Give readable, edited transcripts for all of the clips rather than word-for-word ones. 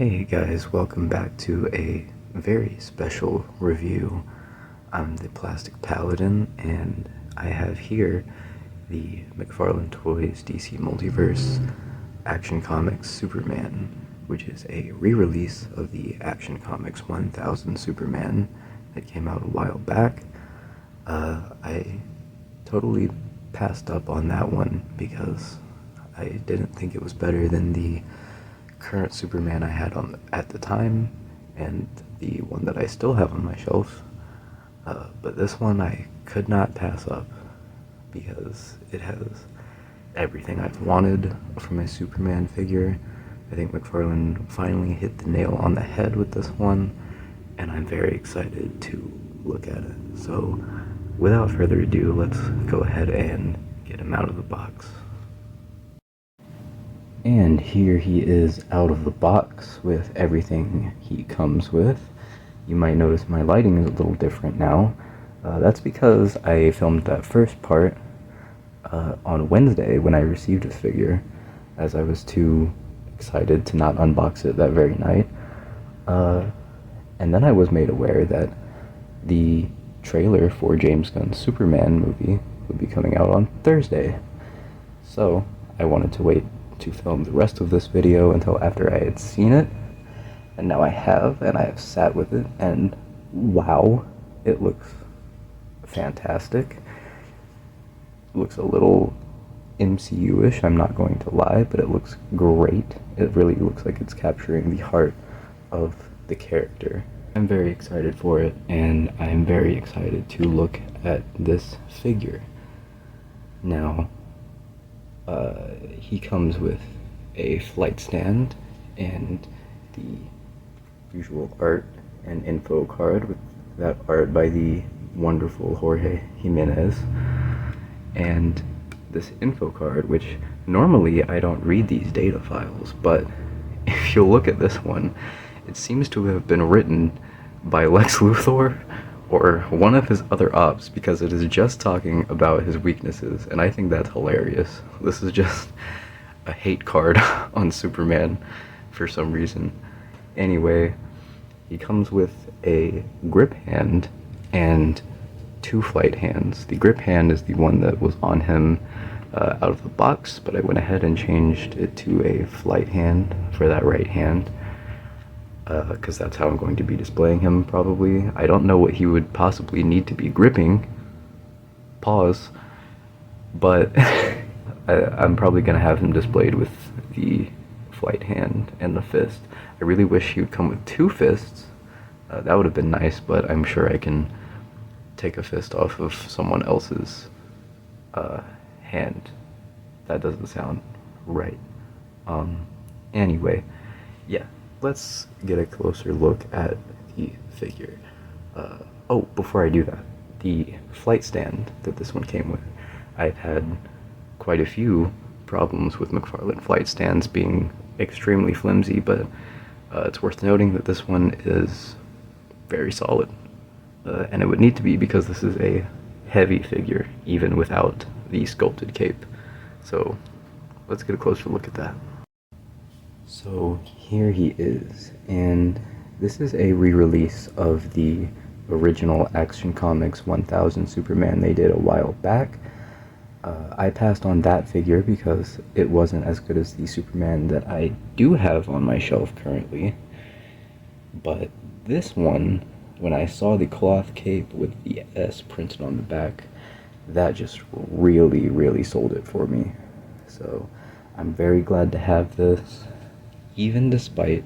Hey guys, welcome back to a very special review. I'm the Plastic Paladin, and I have here the Mcfarlane Toys DC Multiverse Action Comics Superman, which is a re-release of the Action Comics 1000 Superman that came out a while back. I totally passed up on that one because I didn't think it was better than the current Superman I had at the time, and the one that I still have on my shelf. But this one I could not pass up because it has everything I've wanted from a Superman figure. I think McFarlane finally hit the nail on the head with this one, and I'm very excited to look at it. So without further ado, let's go ahead and get him out of the box. And here he is out of the box with everything he comes with. You might notice my lighting is a little different now. That's because I filmed that first part on Wednesday when I received this figure, as I was too excited to not unbox it that very night. And then I was made aware that the trailer for James Gunn's Superman movie would be coming out on Thursday. So I wanted to wait to film the rest of this video until after I had seen it, and now I have, and I have sat with it, and wow, it looks fantastic. It looks a little MCU-ish, I'm not going to lie, but it looks great. It really looks like it's capturing the heart of the character. I'm very excited for it, and I'm very excited to look at this figure. Now, he comes with a flight stand and the usual art and info card, with that art by the wonderful Jorge Jimenez. And this info card, which normally I don't read these data files, but if you look at this one, it seems to have been written by Lex Luthor or one of his other ops, because it is just talking about his weaknesses, and I think that's hilarious. This is just a hate card on Superman for some reason. Anyway, he comes with a grip hand and two flight hands. The grip hand is the one that was on him out of the box, but I went ahead and changed it to a flight hand for that right hand, because that's how I'm going to be displaying him, probably. I don't know what he would possibly need to be gripping. Pause. But I'm probably going to have him displayed with the flight hand and the fist. I really wish he would come with two fists. That would have been nice, but I'm sure I can take a fist off of someone else's hand. That doesn't sound right. Anyway, yeah. Let's get a closer look at the figure. Oh, before I do that, the flight stand that this one came with, I've had quite a few problems with McFarlane flight stands being extremely flimsy, but it's worth noting that this one is very solid. And it would need to be, because this is a heavy figure, even without the sculpted cape. So let's get a closer look at that. So here he is, and this is a re-release of the original Action Comics 1000 Superman they did a while back. I passed on that figure because it wasn't as good as the Superman that I do have on my shelf currently. But this one, when I saw the cloth cape with the S printed on the back, that just really sold it for me. So I'm very glad to have this, even despite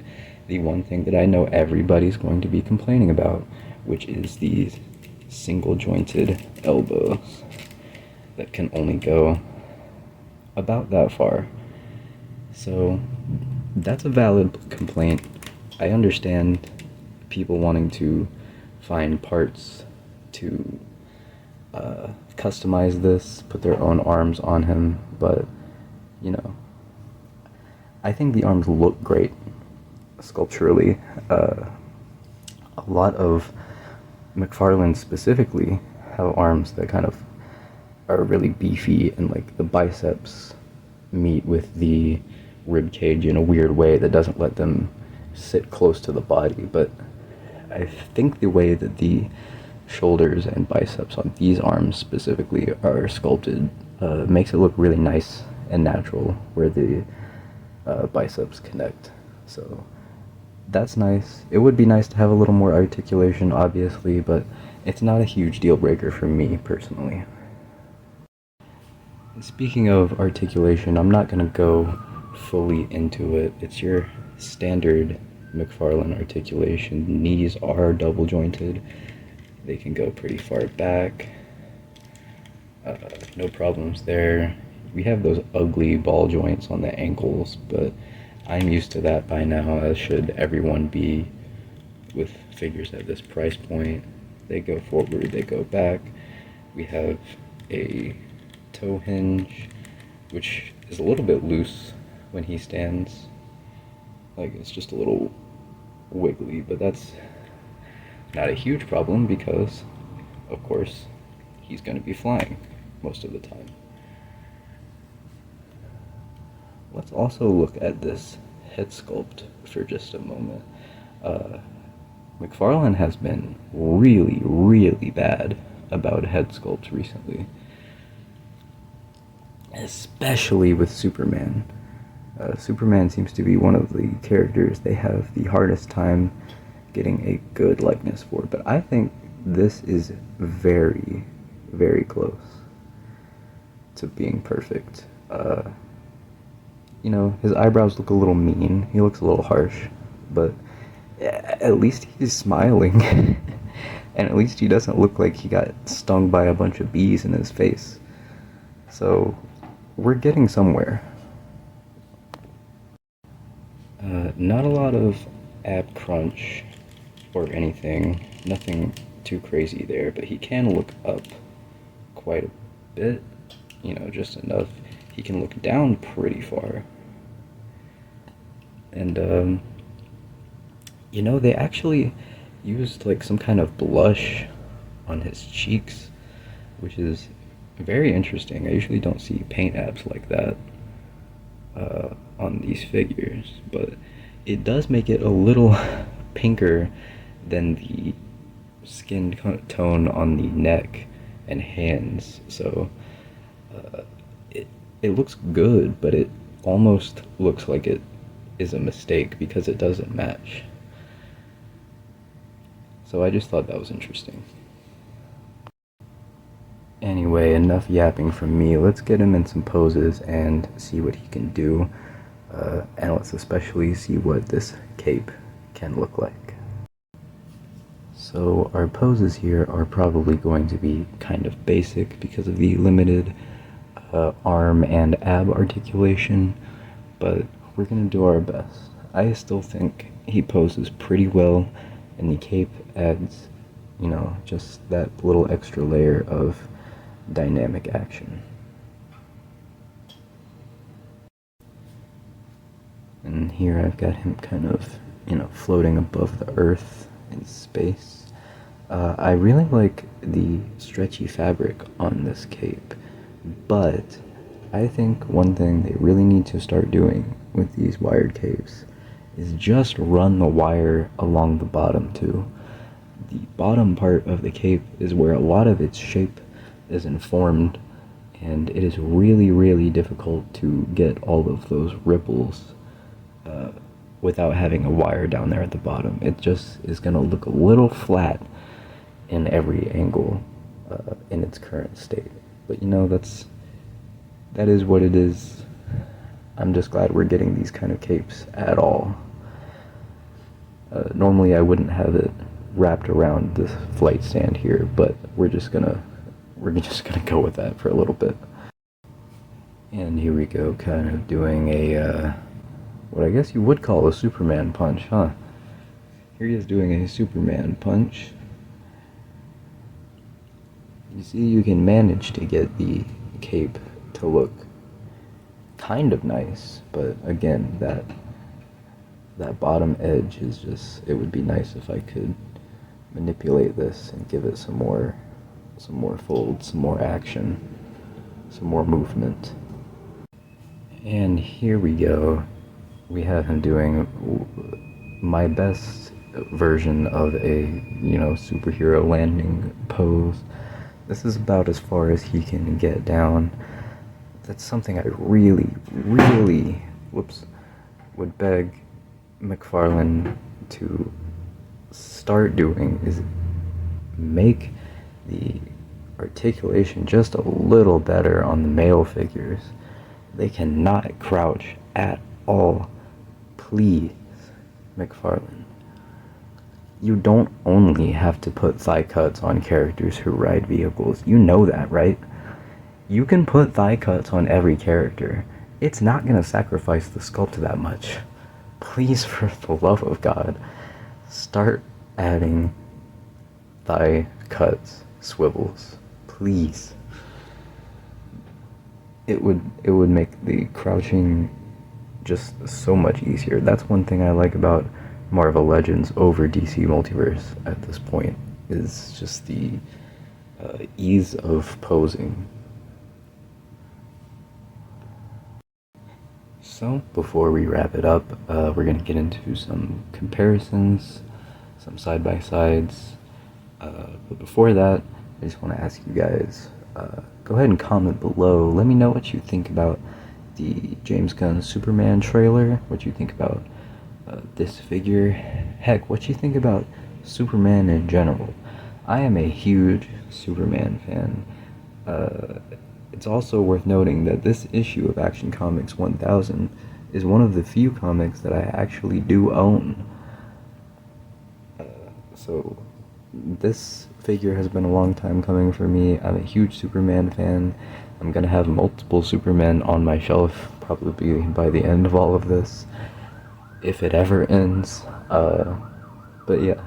the one thing that I know everybody's going to be complaining about, which is these single-jointed elbows that can only go about that far. So that's a valid complaint. I understand people wanting to find parts to customize this, put their own arms on him, but, you know, I think the arms look great sculpturally. A lot of McFarlane specifically have arms that kind of are really beefy, and like the biceps meet with the rib cage in a weird way that doesn't let them sit close to the body, but I think the way that the shoulders and biceps on these arms specifically are sculpted makes it look really nice and natural where the biceps connect. So that's nice. It would be nice to have a little more articulation, obviously, but it's not a huge deal breaker for me personally. Speaking of articulation, I'm not going to go fully into it. It's your standard Mcfarlane articulation. Knees are double jointed. They can go pretty far back. No problems there. We have those ugly ball joints on the ankles, but I'm used to that by now, as should everyone be with figures at this price point. They go forward, they go back. We have a toe hinge, which is a little bit loose when he stands. Like, it's just a little wiggly, but that's not a huge problem because, of course, he's going to be flying most of the time. Let's also look at this head sculpt for just a moment. Mcfarlane has been really, really bad about head sculpts recently. Especially with Superman. Superman seems to be one of the characters they have the hardest time getting a good likeness for, but I think this is very, very close to being perfect. You know, his eyebrows look a little mean, he looks a little harsh, but at least he's smiling, and at least he doesn't look like he got stung by a bunch of bees in his face. So we're getting somewhere. Not a lot of ab crunch or anything, nothing too crazy there, but he can look up quite a bit, you know, just enough. He can look down pretty far. And, you know, they actually used like some kind of blush on his cheeks, which is very interesting. I usually don't see paint abs like that on these figures, but it does make it a little pinker than the skin tone on the neck and hands. So it looks good, but it almost looks like it is a mistake because it doesn't match. So I just thought that was interesting. Anyway, enough yapping from me. Let's get him in some poses and see what he can do. And let's especially see what this cape can look like. So our poses here are probably going to be kind of basic because of the limited arm and ab articulation, but we're going to do our best. I still think he poses pretty well, and the cape adds, you know, just that little extra layer of dynamic action. And here I've got him kind of, you know, floating above the earth in space. I really like the stretchy fabric on this cape, but I think one thing they really need to start doing with these wired capes is just run the wire along the bottom too. The bottom part of the cape is where a lot of its shape is informed, and it is really, really difficult to get all of those ripples without having a wire down there at the bottom. It just is going to look a little flat in every angle in its current state. But you know, that is what it is. I'm just glad we're getting these kind of capes at all. Normally I wouldn't have it wrapped around this flight stand here, but we're just gonna go with that for a little bit. And here we go, kind of doing a what I guess you would call a Superman punch, huh? Here he is doing a Superman punch. You see, you can manage to get the cape to look kind of nice, but again, that bottom edge is just, it would be nice if I could manipulate this and give it some more folds, some more action, some more movement. And here we go. We have him doing my best version of a, superhero landing pose. This is about as far as he can get down. That's something I really, really, would beg Mcfarlane to start doing, is make the articulation just a little better on the male figures. They cannot crouch at all. Please, Mcfarlane. You don't only have to put thigh cuts on characters who ride vehicles. You know that, right? You can put thigh cuts on every character. It's not going to sacrifice the sculpt that much. Please, for the love of God, start adding thigh cuts, swivels. Please. It would make the crouching just so much easier. That's one thing I like about Marvel Legends over DC Multiverse at this point, is just the ease of posing. So, before we wrap it up, we're going to get into some comparisons, some side-by-sides. But before that, I just want to ask you guys, go ahead and comment below. Let me know what you think about the James Gunn Superman trailer, what you think about this figure. Heck, what you think about Superman in general. I am a huge Superman fan. It's also worth noting that this issue of Action Comics 1000 is one of the few comics that I actually do own. So this figure has been a long time coming for me. I'm a huge Superman fan. I'm gonna have multiple Supermen on my shelf probably by the end of all of this, if it ever ends. But yeah,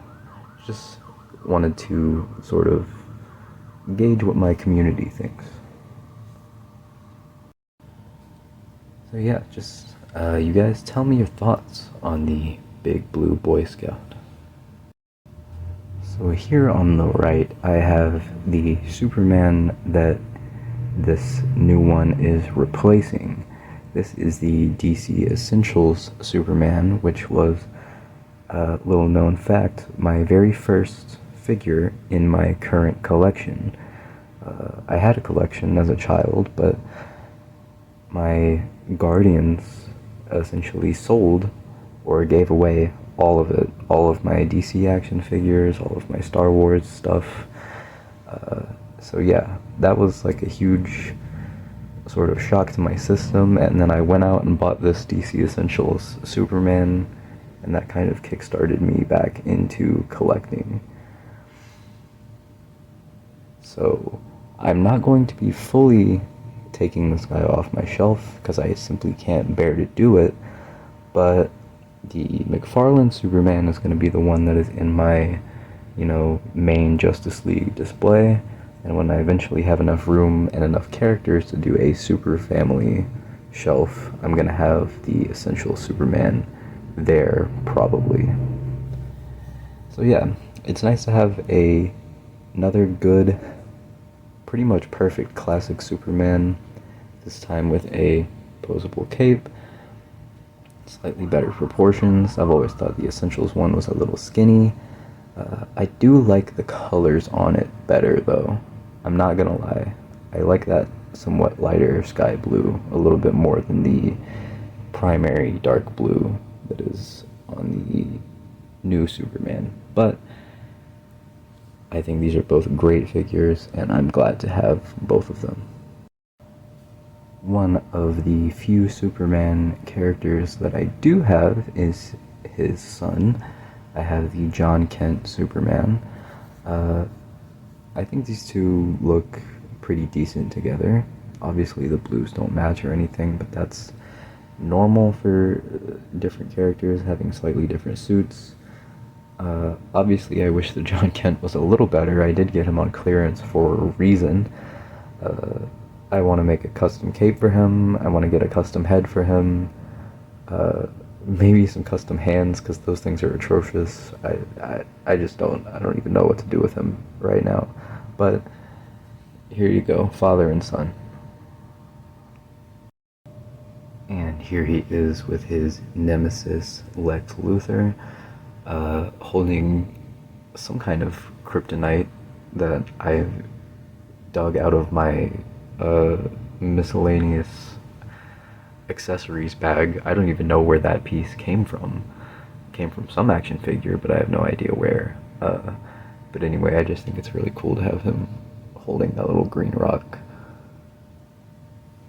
just wanted to sort of gauge what my community thinks. So yeah, just you guys tell me your thoughts on the Big Blue Boy Scout. So here on the right, I have the Superman that this new one is replacing. This is the DC Essentials Superman, which was, a little known fact, my very first figure in my current collection. I had a collection as a child, but my guardians essentially sold or gave away all of it, all of my DC action figures, all of my Star Wars stuff. So yeah, that was like a huge sort of shock to my system, and then I went out and bought this DC Essentials Superman, and that kind of kickstarted me back into collecting. So I'm not going to be fully taking this guy off my shelf because I simply can't bear to do it, but the Mcfarlane Superman is going to be the one that is in my, main Justice League display, and when I eventually have enough room and enough characters to do a super family shelf, I'm going to have the Essential Superman there, probably. So yeah, it's nice to have another good, pretty much perfect classic Superman, this time with a posable cape, slightly better proportions. I've always thought the Essentials one was a little skinny. I do like the colors on it better, though. I'm not gonna lie. I like that somewhat lighter sky blue a little bit more than the primary dark blue that is on the new Superman. But I think these are both great figures, and I'm glad to have both of them. One of the few Superman characters that I do have is his son. I have the John Kent Superman. I think these two look pretty decent together. Obviously the blues don't match or anything, but that's normal for different characters having slightly different suits. Obviously I wish the John Kent was a little better. I did get him on clearance for a reason. I want to make a custom cape for him. I want to get a custom head for him. Maybe some custom hands, because those things are atrocious. I just don't even know what to do with him right now. But here you go, father and son. And here he is with his nemesis, Lex Luthor. holding some kind of kryptonite that I've dug out of my miscellaneous accessories bag. I don't even know where that piece came from. It came from some action figure, but I have no idea where. But anyway, I just think it's really cool to have him holding that little green rock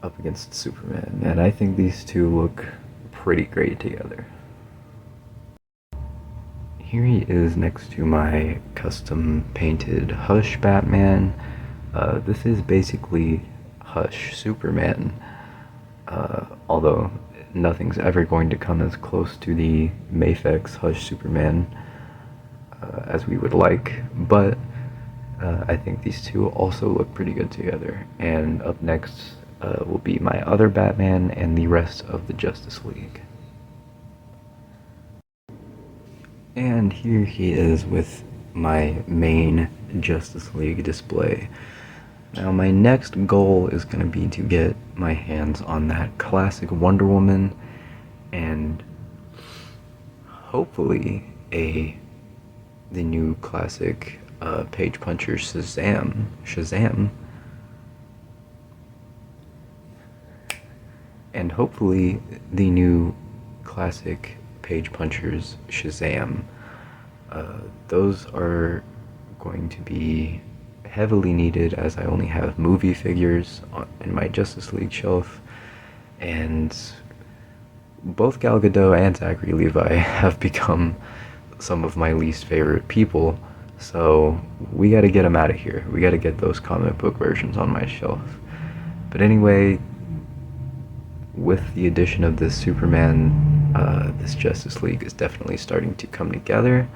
up against Superman, and I think these two look pretty great together. Here he is next to my custom painted Hush Batman. This is basically Hush Superman, although nothing's ever going to come as close to the Mafex Hush Superman as we would like, but I think these two also look pretty good together. And up next will be my other Batman and the rest of the Justice League. And here he is with my main Justice League display. Now my next goal is going to be to get my hands on that classic Wonder Woman and hopefully the new classic Page Puncher Shazam, and hopefully the new classic Page Punchers Shazam. Those are going to be heavily needed as I only have movie figures in my Justice League shelf, and both Gal Gadot and Zachary Levi have become some of my least favorite people, so we gotta get them out of here. We gotta get those comic book versions on my shelf. But anyway, with the addition of this Superman, this Justice League is definitely starting to come together,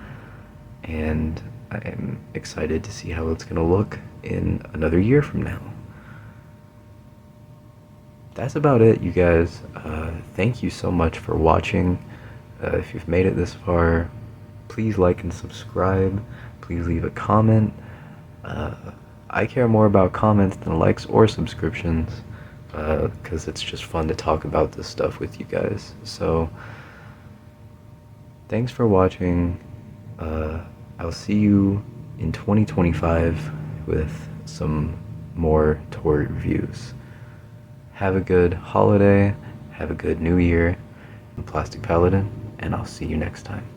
and I am excited to see how it's going to look in another year from now. That's about it, you guys. Thank you so much for watching. If you've made it this far, please like and subscribe. Please leave a comment. I care more about comments than likes or subscriptions, because it's just fun to talk about this stuff with you guys. So thanks for watching. I'll see you in 2025 with some more toy reviews. Have a good holiday, have a good new year. I'm Plastic Paladin, and I'll see you next time.